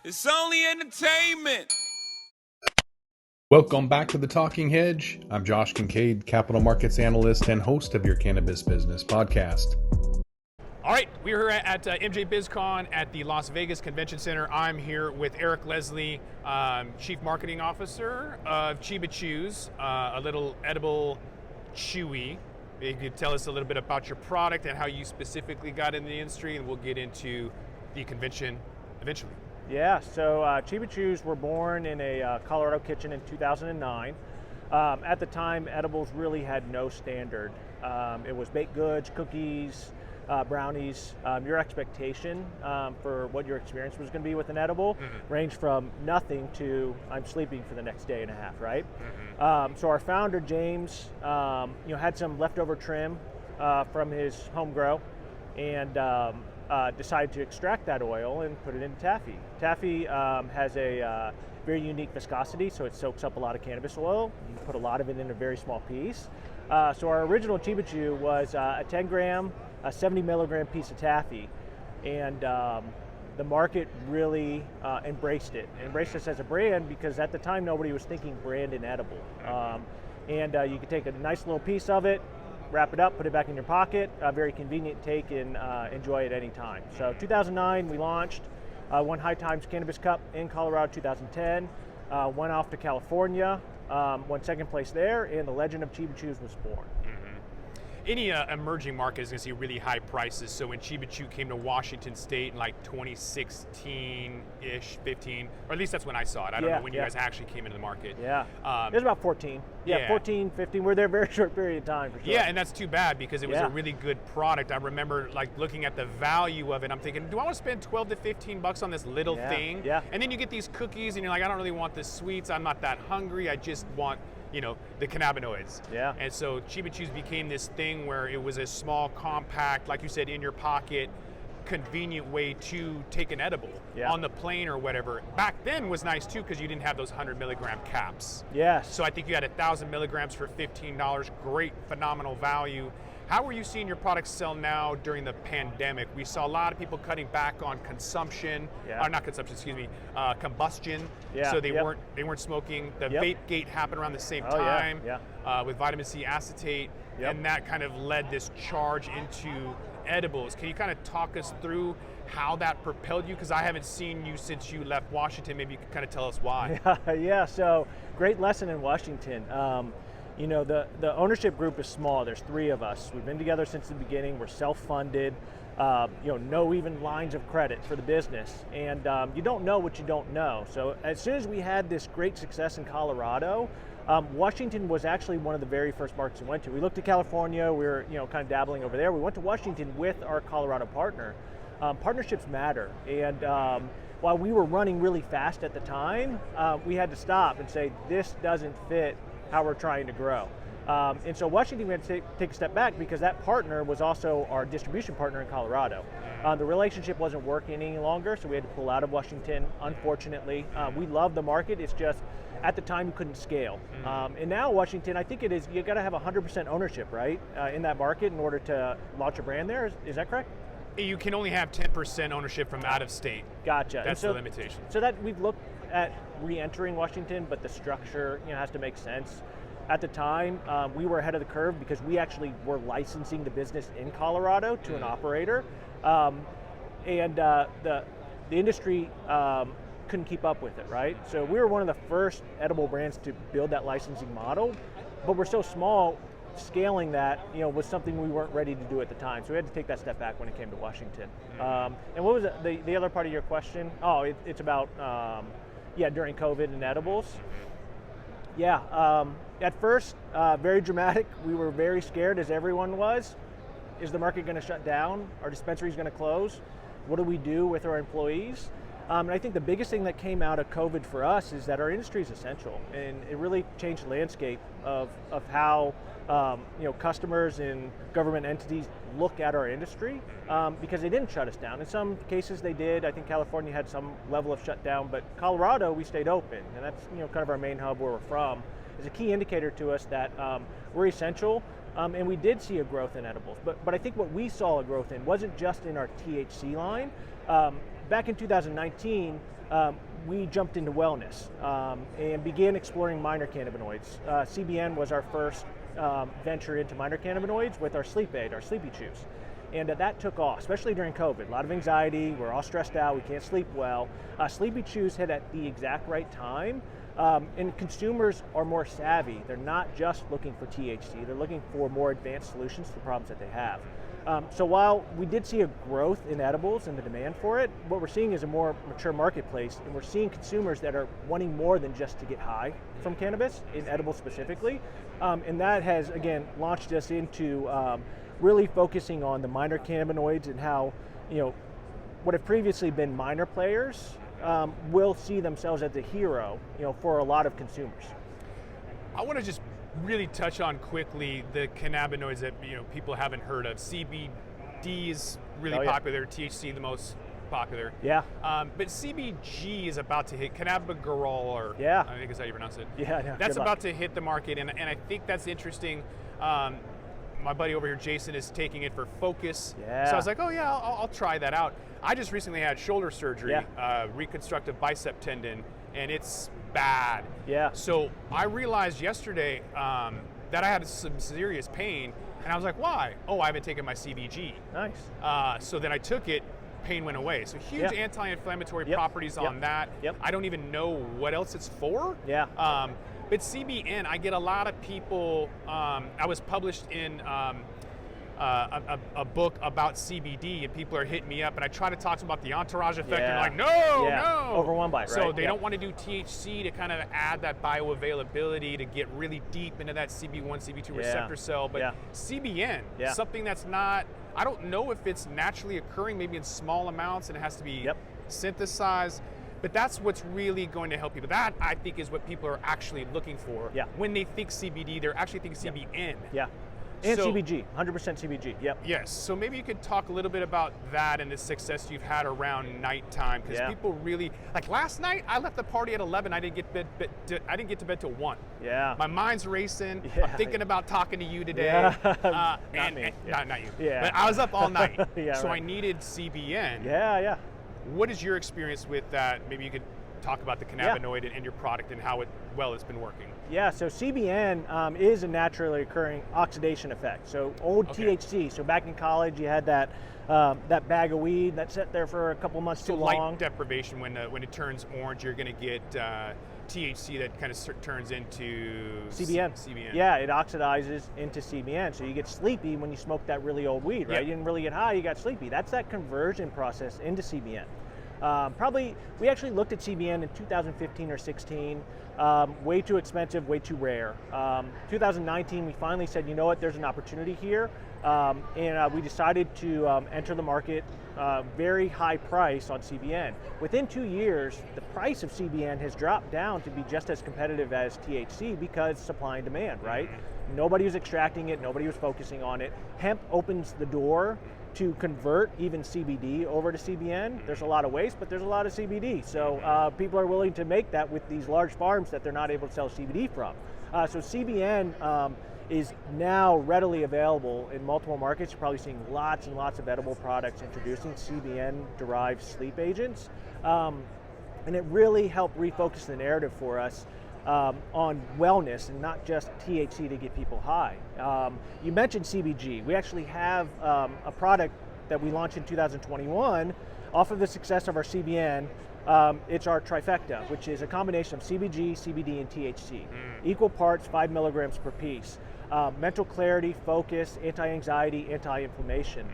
It's only entertainment. Welcome back to the Talking Hedge. I'm Josh Kincaid, capital markets analyst and host of your Cannabis Business podcast. All right, we're here at MJ BizCon at the Las Vegas Convention Center. I'm here with Eric Leslie, Chief Marketing Officer of Cheeba Chews, a little edible chewy. You could tell us a little bit about your product and how you specifically got in the industry, and we'll get into the convention eventually. Yeah, so Cheeba Chews were born in a Colorado kitchen in 2009. At the time, edibles really had no standard. It was baked goods, cookies, brownies. Your expectation for what your experience was going to be with an edible ranged from nothing to I'm sleeping for the next day and a half, right? So our founder, James, had some leftover trim from his home grow and decided to extract that oil and put it into taffy. Taffy has a very unique viscosity, so it soaks up a lot of cannabis oil. You put a lot of it in a very small piece. So our original Cheeba Chew was a 10 gram, a 70 milligram piece of taffy, and the market really embraced us as a brand because at the time nobody was thinking brand and edible. You could take a nice little piece of it, wrap it up, put it back in your pocket, very convenient take and enjoy it any time. So 2009 we launched, won High Times Cannabis Cup in Colorado 2010, went off to California, won second place there, and the legend of Cheeba Chews was born. Any emerging market is going to see really high prices. So when Cheeba Chew came to Washington State in like 2016-ish, 15, or at least that's when I saw it. I don't know when you guys actually came into the market. Yeah, it was about 14. 14, 15. We're there a very short period of time for sure. Yeah, and that's too bad because it was a really good product. I remember like looking at the value of it. I'm thinking, do I want to spend 12 to 15 bucks on this little thing? Yeah. And then you get these cookies and you're like, I don't really want the sweets. I'm not that hungry. I just want the cannabinoids. Yeah. And so Cheeba Chews became this thing where it was a small, compact, like you said, in your pocket, convenient way to take an edible on the plane or whatever. Back then was nice too because you didn't have those 100 milligram caps. Yes. So I think you had 1,000 milligrams for $15. Great, phenomenal value. How are you seeing your products sell now during the pandemic? We saw a lot of people cutting back on consumption, or not consumption, excuse me, combustion. Yeah. So they weren't smoking. The vape gate happened around the same time with vitamin C acetate, and that kind of led this charge into edibles. Can you kind of talk us through how that propelled you? Because I haven't seen you since you left Washington. Maybe you could kind of tell us why. Yeah. So great lesson in Washington. The ownership group is small. There's 3 of us. We've been together since the beginning. We're self-funded. No even lines of credit for the business. And you don't know what you don't know. So as soon as we had this great success in Colorado, Washington was actually one of the very first markets we went to. We looked at California. We were kind of dabbling over there. We went to Washington with our Colorado partner. Partnerships matter. And while we were running really fast at the time, we had to stop and say, this doesn't fit how we're trying to grow. And so Washington, we had to take a step back because that partner was also our distribution partner in Colorado. The relationship wasn't working any longer, so we had to pull out of Washington, unfortunately. We love the market, it's just at the time you couldn't scale. And now Washington, I think it is, you gotta have 100% ownership, right, in that market in order to launch a brand there, is that correct? You can only have 10% ownership from out of state. Gotcha. That's the limitation. So that we've looked at re-entering Washington, but the structure has to make sense. At the time, we were ahead of the curve because we actually were licensing the business in Colorado to an operator, and the industry couldn't keep up with it, right? So we were one of the first edible brands to build that licensing model, but we're so small. Scaling that, was something we weren't ready to do at the time. So we had to take that step back when it came to Washington. And what was the other part of your question? Oh, it's about, during COVID and edibles. At first, very dramatic. We were very scared, as everyone was. Is the market going to shut down? Are dispensaries going to close? What do we do with our employees? And I think the biggest thing that came out of COVID for us is that our industry is essential, and it really changed the landscape of how customers and government entities look at our industry, because they didn't shut us down. In some cases they did. I think California had some level of shutdown, but Colorado, we stayed open, and that's kind of our main hub where we're from. It's a key indicator to us that we're essential, and we did see a growth in edibles. But I think what we saw a growth in wasn't just in our THC line. Back in 2019, we jumped into wellness and began exploring minor cannabinoids. CBN was our first venture into minor cannabinoids with our sleep aid, our Sleepy Chews. And that took off, especially during COVID. A lot of anxiety, we're all stressed out, we can't sleep well. Sleepy Chews hit at the exact right time, and consumers are more savvy. They're not just looking for THC, they're looking for more advanced solutions to the problems that they have. So while we did see a growth in edibles and the demand for it, what we're seeing is a more mature marketplace, and we're seeing consumers that are wanting more than just to get high from cannabis, in edibles specifically. And that has, again, launched us into really focusing on the minor cannabinoids and how, what have previously been minor players will see themselves as a hero, for a lot of consumers. I want to just really touch on quickly the cannabinoids that people haven't heard of. CBD is really popular, THC the most popular. Yeah. But CBG is about to hit, cannabigerol, or I think is how you pronounce it. Yeah, no, that's about to hit the market, and I think that's interesting. My buddy over here, Jason, is taking it for focus. Yeah. So I was like, oh yeah, I'll try that out. I just recently had shoulder surgery, reconstructive bicep tendon, and it's bad. Yeah. So I realized yesterday that I had some serious pain, and I was like, why? Oh, I haven't taken my CBG. Nice. So then I took it, pain went away. So huge anti-inflammatory properties on that. Yep. I don't even know what else it's for. Yeah. But CBN, I get a lot of people, I was published in a book about CBD, and people are hitting me up, and I try to talk to them about the entourage effect, and they're like, no. Overwhelmed by it, right? So they don't want to do THC to kind of add that bioavailability to get really deep into that CB1, CB2 receptor cell, but CBN, something that's not, I don't know if it's naturally occurring, maybe in small amounts, and it has to be synthesized. But that's what's really going to help people. That, I think, is what people are actually looking for. Yeah. When they think CBD, they're actually thinking CBN. Yeah. And So- CBG, 100% CBG. Yep. Yes. So maybe you could talk a little bit about that and the success you've had around nighttime, because people really, like last night, I left the party at 11. I didn't get to bed till 1. Yeah. My mind's racing. Yeah. I'm thinking about talking to you today. Not me. Not you. Yeah. But I was up all night. So right. I needed CBN. Yeah. What is your experience with that? Maybe you could talk about the cannabinoid and your product and how it's been working. Yeah, so CBN is a naturally occurring oxidation effect. So old THC, so back in college you had that bag of weed that sat there for a couple months too long. Light deprivation, when it turns orange, you're going to get THC that kind of turns into CBN. CBN. Yeah, it oxidizes into CBN. So you get sleepy when you smoke that really old weed, right? You didn't really get high, you got sleepy. That's that conversion process into CBN. We actually looked at CBN in 2015 or 16. Way too expensive, way too rare. 2019, we finally said, you know what, there's an opportunity here. And we decided to enter the market very high price on CBN. Within 2 years, the price of CBN has dropped down to be just as competitive as THC because supply and demand, right? Nobody was extracting it, nobody was focusing on it. Hemp opens the door to convert even CBD over to CBN. There's a lot of waste, but there's a lot of CBD. So people are willing to make that with these large farms that they're not able to sell CBD from. So CBN is now readily available in multiple markets. You're probably seeing lots and lots of edible products introducing CBN-derived sleep agents. And it really helped refocus the narrative for us on wellness and not just THC to get people high. You mentioned CBG. We actually have a product that we launched in 2021 off of the success of our CBN. It's our Trifecta, which is a combination of CBG, CBD, and THC. Equal parts, 5 milligrams per piece. Mental clarity, focus, anti-anxiety, anti-inflammation.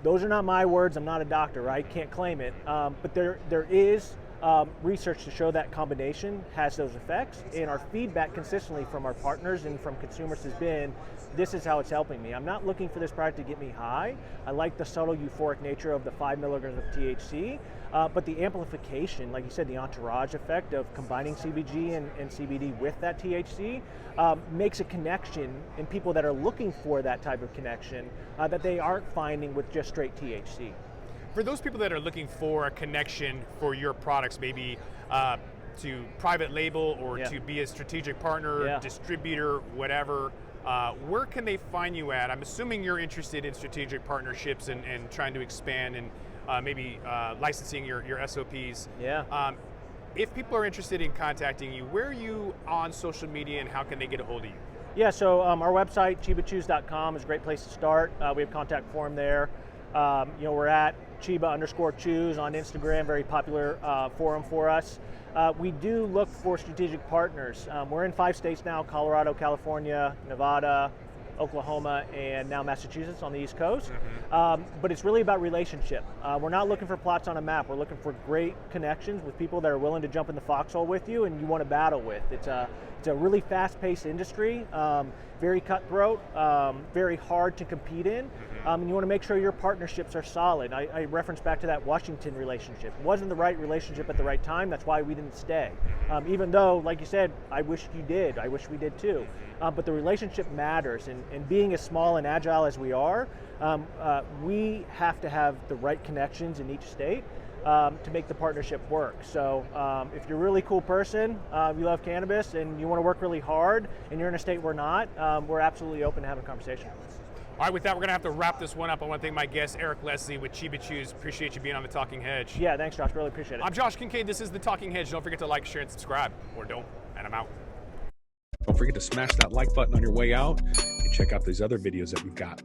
Those are not my words. I'm not a doctor, right? Can't claim it. But there is research to show that combination has those effects, and our feedback consistently from our partners and from consumers has been, this is how it's helping me. I'm not looking for this product to get me high. I like the subtle euphoric nature of the 5 milligrams of THC, but the amplification, like you said, the entourage effect of combining CBG and CBD with that THC makes a connection in people that are looking for that type of connection that they aren't finding with just straight THC. For those people that are looking for a connection for your products, maybe to private label or to be a strategic partner, distributor, whatever, where can they find you at? I'm assuming you're interested in strategic partnerships and trying to expand. And maybe licensing your SOPs. Yeah. If people are interested in contacting you, where are you on social media and how can they get a hold of you? Yeah, so our website, CheebaChews.com, is a great place to start. We have contact form there. We're at Cheeba_Chews on Instagram, very popular forum for us. We do look for strategic partners. We're in 5 states now: Colorado, California, Nevada, Oklahoma, and now Massachusetts on the East Coast. But it's really about relationship. We're not looking for plots on a map. We're looking for great connections with people that are willing to jump in the foxhole with you and you want to battle with. It's a really fast-paced industry, very cutthroat, very hard to compete in. And you want to make sure your partnerships are solid. I reference back to that Washington relationship. It wasn't the right relationship at the right time. That's why we didn't stay. Even though, like you said, I wish you did. I wish we did too. But the relationship matters. And being as small and agile as we are, we have to have the right connections in each state to make the partnership work. So if you're a really cool person, you love cannabis, and you want to work really hard, and you're in a state we're not, we're absolutely open to having a conversation. All right, with that, we're going to have to wrap this one up. I want to thank my guest, Eric Leslie with Cheeba Chews. Appreciate you being on the Talking Hedge. Yeah, thanks, Josh. Really appreciate it. I'm Josh Kincaid. This is the Talking Hedge. Don't forget to like, share, and subscribe. Or don't, and I'm out. Don't forget to smash that like button on your way out and check out these other videos that we've got.